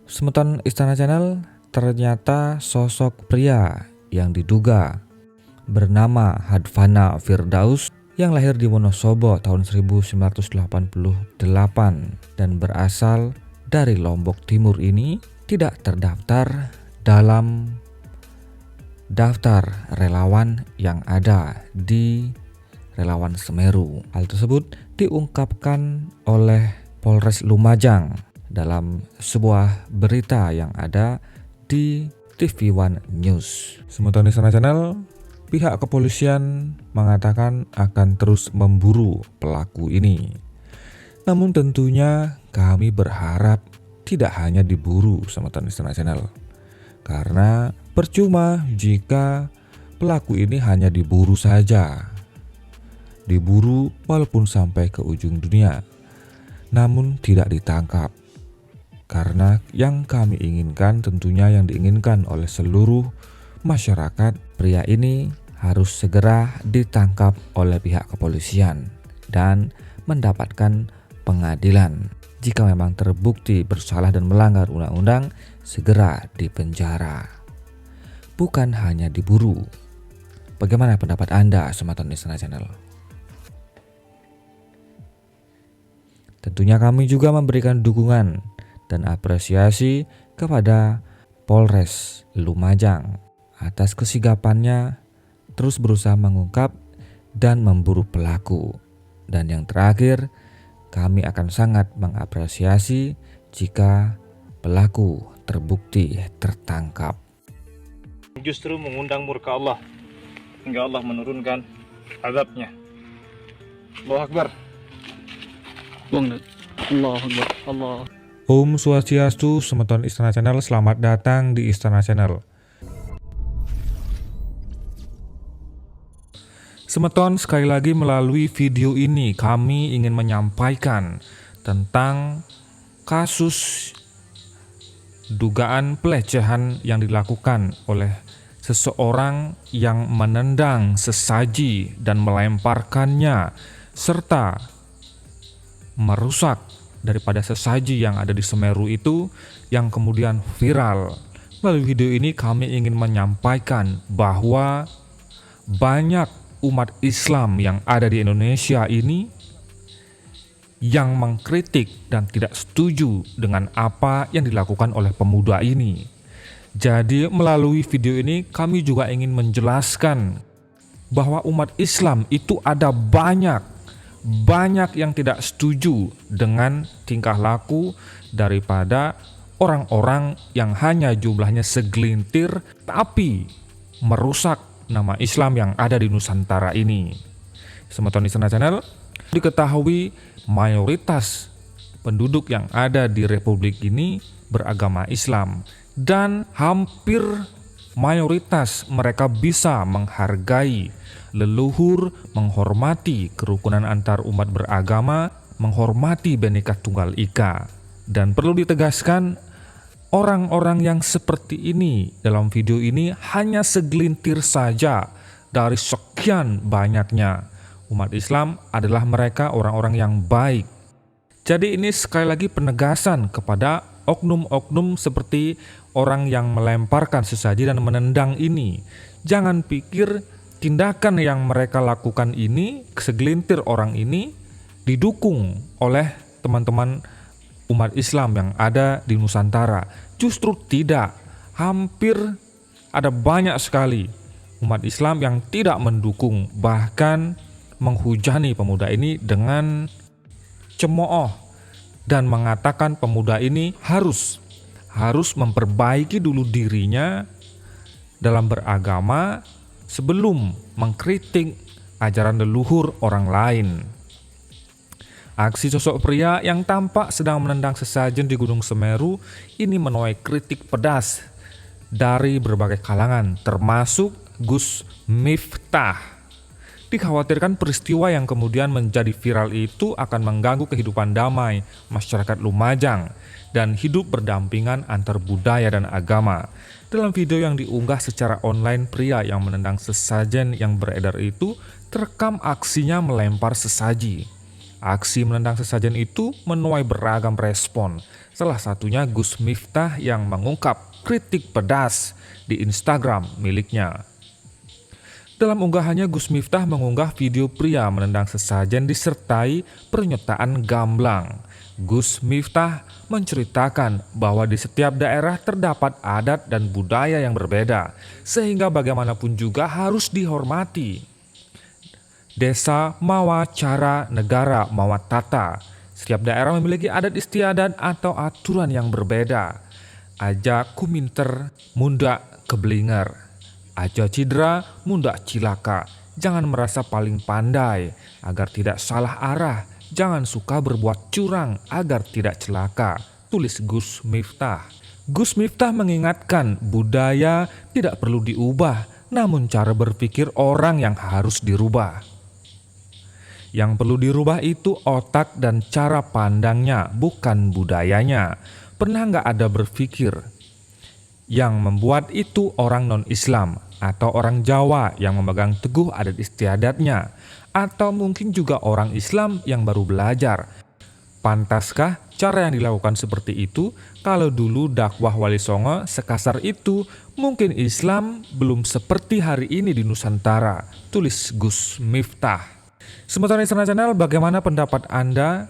Semeton Istana Channel, ternyata sosok pria yang diduga bernama Hadvana Firdaus yang lahir di Wonosobo tahun 1988 dan berasal dari Lombok Timur ini tidak terdaftar dalam daftar relawan yang ada di Relawan Semeru. Hal tersebut diungkapkan oleh Polres Lumajang dalam sebuah berita yang ada di TV One News. Semeton Istana Channel, pihak kepolisian mengatakan akan terus memburu pelaku ini. Namun tentunya kami berharap tidak hanya diburu Semeton Istana Channel, karena percuma jika pelaku ini hanya diburu saja. Diburu walaupun sampai ke ujung dunia, namun tidak ditangkap. Karena yang kami inginkan, tentunya yang diinginkan oleh seluruh masyarakat, pria ini harus segera ditangkap oleh pihak kepolisian dan mendapatkan pengadilan. Jika memang terbukti bersalah dan melanggar undang-undang, segera dipenjara, bukan hanya diburu. Bagaimana pendapat Anda, Semeton Istana Channel? Tentunya kami juga memberikan dukungan dan apresiasi kepada Polres Lumajang atas kesigapannya terus berusaha mengungkap dan memburu pelaku. Dan yang terakhir, kami akan sangat mengapresiasi jika pelaku terbukti tertangkap. Justru mengundang murka Allah hingga Allah menurunkan azabnya. Allahu Akbar. Allahu Akbar. Allah. Om Swastiastu, Semeton Istana Channel, selamat datang di Istana Channel. Semeton, sekali lagi melalui video ini kami ingin menyampaikan tentang kasus dugaan pelecehan yang dilakukan oleh seseorang yang menendang sesaji dan melemparkannya serta merusak daripada sesaji yang ada di Semeru itu yang kemudian viral. Melalui video ini kami ingin menyampaikan bahwa banyak umat Islam yang ada di Indonesia ini yang mengkritik dan tidak setuju dengan apa yang dilakukan oleh pemuda ini. Jadi melalui video ini kami juga ingin menjelaskan bahwa umat Islam itu ada banyak yang tidak setuju dengan tingkah laku daripada orang-orang yang hanya jumlahnya segelintir tapi merusak nama Islam yang ada di Nusantara ini. Semeton Istana Channel, diketahui mayoritas penduduk yang ada di Republik ini beragama Islam dan hampir mayoritas mereka bisa menghargai leluhur, menghormati kerukunan antar umat beragama, menghormati Bhinneka Tunggal Ika. Dan perlu ditegaskan, orang-orang yang seperti ini dalam video ini hanya segelintir saja dari sekian banyaknya. Umat Islam adalah mereka orang-orang yang baik. Jadi ini sekali lagi penegasan kepada oknum-oknum seperti orang yang melemparkan sesaji dan menendang ini. Jangan pikir tindakan yang mereka lakukan ini, segelintir orang ini, didukung oleh teman-teman umat Islam yang ada di Nusantara. Justru tidak. Hampir ada banyak sekali umat Islam yang tidak mendukung, bahkan menghujani pemuda ini dengan cemooh dan mengatakan pemuda ini harus memperbaiki dulu dirinya dalam beragama sebelum mengkritik ajaran leluhur orang lain. Aksi sosok pria yang tampak sedang menendang sesajen di Gunung Semeru ini menuai kritik pedas dari berbagai kalangan, termasuk Gus Miftah. Dikhawatirkan peristiwa yang kemudian menjadi viral itu akan mengganggu kehidupan damai masyarakat Lumajang dan hidup berdampingan antar budaya dan agama. Dalam video yang diunggah secara online, pria yang menendang sesajen yang beredar itu terekam aksinya melempar sesaji. Aksi menendang sesajen itu menuai beragam respon. Salah satunya Gus Miftah yang mengungkap kritik pedas di Instagram miliknya. Dalam unggahannya, Gus Miftah mengunggah video pria menendang sesajen disertai pernyataan gamblang. Gus Miftah menceritakan bahwa di setiap daerah terdapat adat dan budaya yang berbeda, sehingga bagaimanapun juga harus dihormati. Desa mawa cara, negara mawa tata. Setiap daerah memiliki adat istiadat atau aturan yang berbeda. Aja kuminter, munda keblinger. Aja cidra, munda cilaka. Jangan merasa paling pandai agar tidak salah arah. Jangan suka berbuat curang agar tidak celaka. Tulis Gus Miftah. Gus Miftah mengingatkan budaya tidak perlu diubah, namun cara berpikir orang yang harus dirubah. Yang perlu dirubah itu otak dan cara pandangnya, bukan budayanya. Pernah nggak ada berpikir yang membuat itu orang non-Islam atau orang Jawa yang memegang teguh adat istiadatnya, atau mungkin juga orang Islam yang baru belajar? Pantaskah cara yang dilakukan seperti itu? Kalau dulu dakwah Wali Songo sekasar itu, mungkin Islam belum seperti hari ini di Nusantara. Tulis Gus Miftah. Sementara Istana Channel, bagaimana pendapat Anda?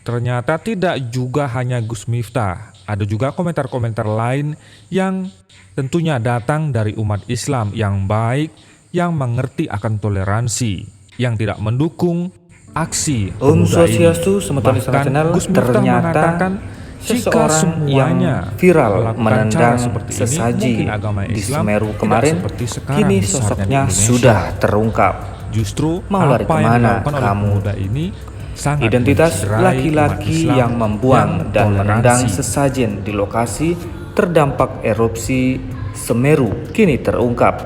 Ternyata tidak juga hanya Gus Miftah, ada juga komentar-komentar lain yang tentunya datang dari umat Islam yang baik, yang mengerti akan toleransi, yang tidak mendukung aksi pemuda ini. Bahkan Gus Miftah mengatakan jika semuanya viral menendang seperti sesaji ini, agama di Islam Semeru tidak kemarin, seperti sekarang kini besarnya sosoknya di Indonesia. sudah terungkap. Justru Mau lari apa yang kemana dilakukan oleh kamu? pemuda ini sangat Identitas mencederai laki-laki umat Islam yang membuang yang dan toleransi. menendang sesajen di lokasi terdampak erupsi Semeru kini terungkap.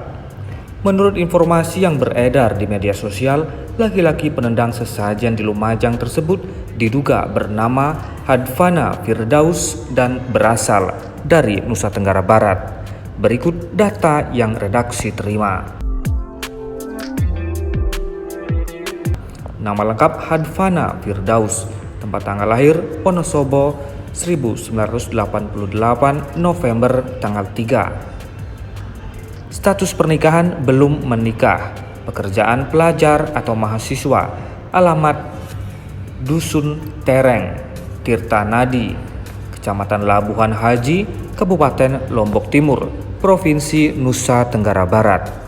Menurut informasi yang beredar di media sosial, laki-laki penendang sesajen di Lumajang tersebut diduga bernama Hadfana Firdaus dan berasal dari Nusa Tenggara Barat. Berikut data yang redaksi terima. Nama lengkap Hadfana Firdaus, tempat tanggal lahir Wonosobo 1988 November tanggal 3. Status pernikahan belum menikah, pekerjaan pelajar atau mahasiswa, alamat Dusun Tereng, Tirta Nadi, Kecamatan Labuhan Haji, Kabupaten Lombok Timur, Provinsi Nusa Tenggara Barat.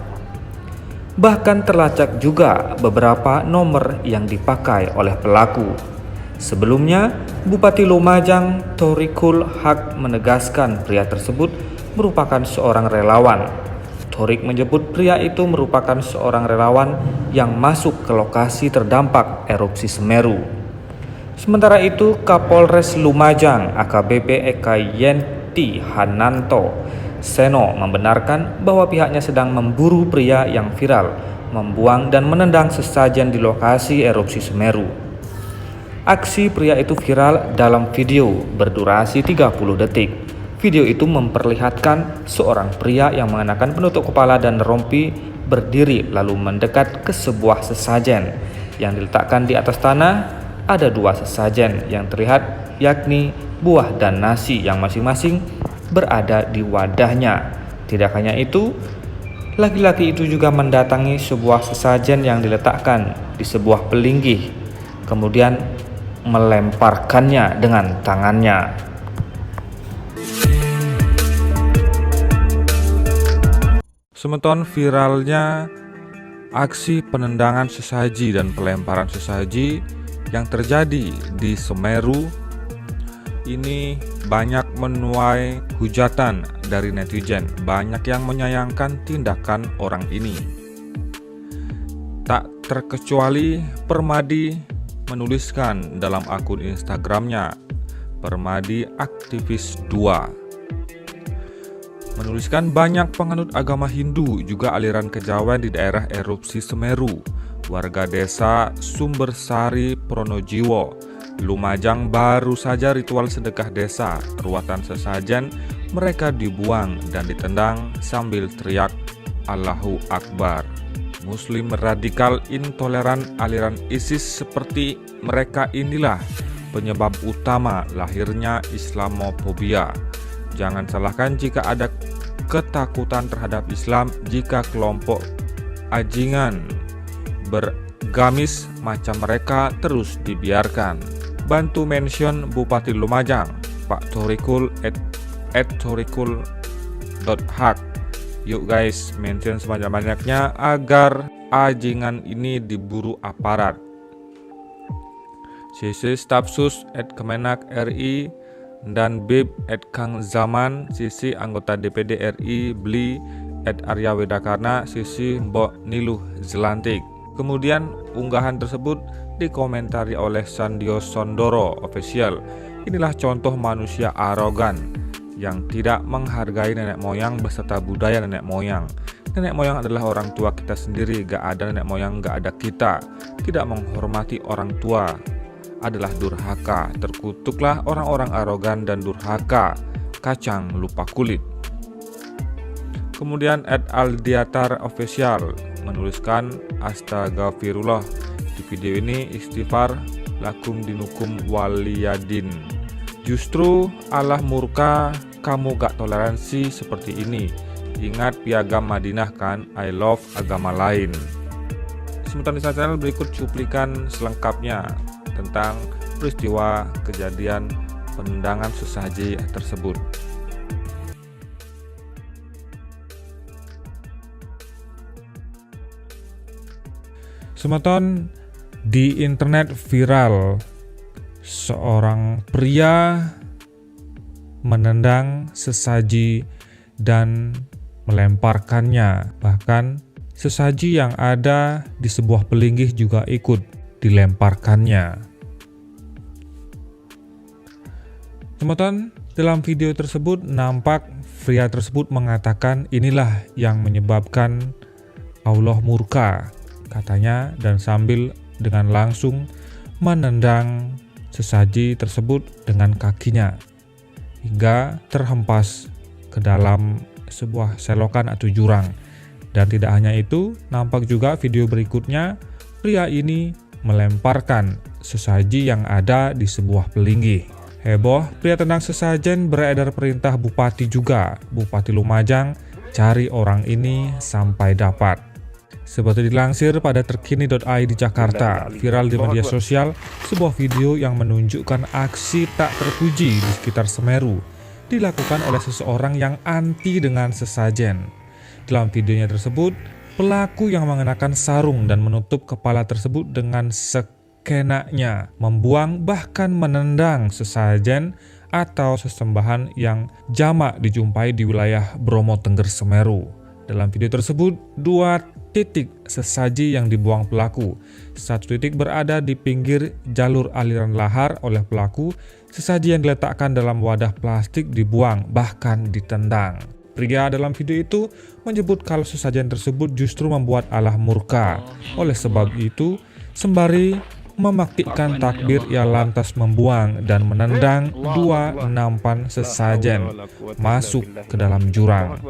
Bahkan terlacak juga beberapa nomor yang dipakai oleh pelaku. Sebelumnya, Bupati Lumajang Thorikul Haq menegaskan pria tersebut merupakan seorang relawan. Thorik menyebut pria itu merupakan seorang relawan yang masuk ke lokasi terdampak erupsi Semeru. Sementara itu, Kapolres Lumajang AKBP Eka Yenti Hananto Seno membenarkan bahwa pihaknya sedang memburu pria yang viral membuang dan menendang sesajen di lokasi erupsi Semeru. Aksi pria itu viral dalam video berdurasi 30 detik. Video itu memperlihatkan seorang pria yang mengenakan penutup kepala dan rompi berdiri lalu mendekat ke sebuah sesajen yang diletakkan di atas tanah. Ada dua sesajen yang terlihat, yakni buah dan nasi yang masing-masing berada di wadahnya. Tidak hanya itu, laki-laki itu juga mendatangi sebuah sesajen yang diletakkan di sebuah pelinggih, kemudian melemparkannya dengan tangannya. Semeton viralnya aksi penendangan sesaji dan pelemparan sesaji yang terjadi di Semeru ini banyak menuai hujatan dari netizen. Banyak yang menyayangkan tindakan orang ini. Tak terkecuali Permadi menuliskan dalam akun Instagramnya, Permadi Aktivis 2, menuliskan banyak penganut agama Hindu juga aliran kejawen di daerah erupsi Semeru. Warga desa Sumbersari Pronojiwo Lumajang baru saja ritual sedekah desa, ruatan sesajen mereka dibuang dan ditendang sambil teriak Allahu Akbar. Muslim radikal intoleran aliran ISIS seperti mereka inilah penyebab utama lahirnya Islamophobia. Jangan salahkan jika ada ketakutan terhadap Islam jika kelompok ajingan bergamis macam mereka terus dibiarkan. Bantu mention Bupati Lumajang, Pak Thorikul @thorikul.hak. Yuk guys, mention sebanyak-banyaknya agar ajingan ini diburu aparat. CC Stafsus @Kemenak.RI dan Bib @Kang Zaman, CC anggota DPD RI Bli @Aryawedakarna, CC Mbok Niluh Zelantik. Kemudian unggahan tersebut dikomentari oleh Sandio Sondoro Official. Inilah contoh manusia arogan yang tidak menghargai nenek moyang beserta budaya nenek moyang. Nenek moyang adalah orang tua kita sendiri, gak ada nenek moyang gak ada kita. Tidak menghormati orang tua adalah durhaka. Terkutuklah orang-orang arogan dan durhaka, kacang lupa kulit. Kemudian @Aldiatar Official menuliskan astagfirullah. Di video ini istighfar lakum dinukum waliyadin. Justru Allah murka kamu gak toleransi seperti ini. Ingat piagam Madinah kan, I love agama lain. Sementara di channel berikut cuplikan selengkapnya tentang peristiwa kejadian penendangan sesaji tersebut. Semeton di internet viral seorang pria menendang sesaji dan melemparkannya. Bahkan sesaji yang ada di sebuah pelinggih juga ikut dilemparkannya. Teman-teman, dalam video tersebut nampak pria tersebut mengatakan inilah yang menyebabkan Allah murka, katanya, dan sambil dengan langsung menendang sesaji tersebut dengan kakinya hingga terhempas ke dalam sebuah selokan atau jurang. Dan tidak hanya itu, nampak juga video berikutnya pria ini melemparkan sesaji yang ada di sebuah pelinggih. Heboh, pria tendang sesajen beredar perintah bupati juga. Bupati Lumajang cari orang ini sampai dapat. Seperti dilansir pada terkini.id Jakarta, viral di media sosial sebuah video yang menunjukkan aksi tak terpuji di sekitar Semeru dilakukan oleh seseorang yang anti dengan sesajen. Dalam videonya tersebut, pelaku yang mengenakan sarung dan menutup kepala tersebut dengan sekenaknya membuang bahkan menendang sesajen atau sesembahan yang jamak dijumpai di wilayah Bromo Tengger Semeru. Dalam video tersebut, 2 titik sesaji yang dibuang pelaku. 1 titik berada di pinggir jalur aliran lahar oleh pelaku. Sesaji yang diletakkan dalam wadah plastik dibuang, bahkan ditendang. Pria dalam video itu menyebut kalau sesajen tersebut justru membuat Allah murka. Oleh sebab itu, sembari memaktikkan takbir, ia lantas membuang dan menendang 2 nampan sesajen masuk ke dalam jurang.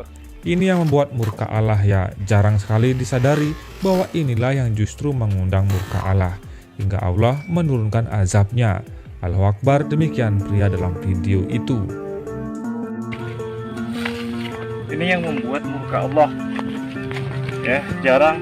Ini yang membuat murka Allah ya. Jarang sekali disadari bahwa inilah yang justru mengundang murka Allah hingga Allah menurunkan azabnya. Allahu Akbar, demikian pria dalam video itu. Ini yang membuat murka Allah. Ya, jarang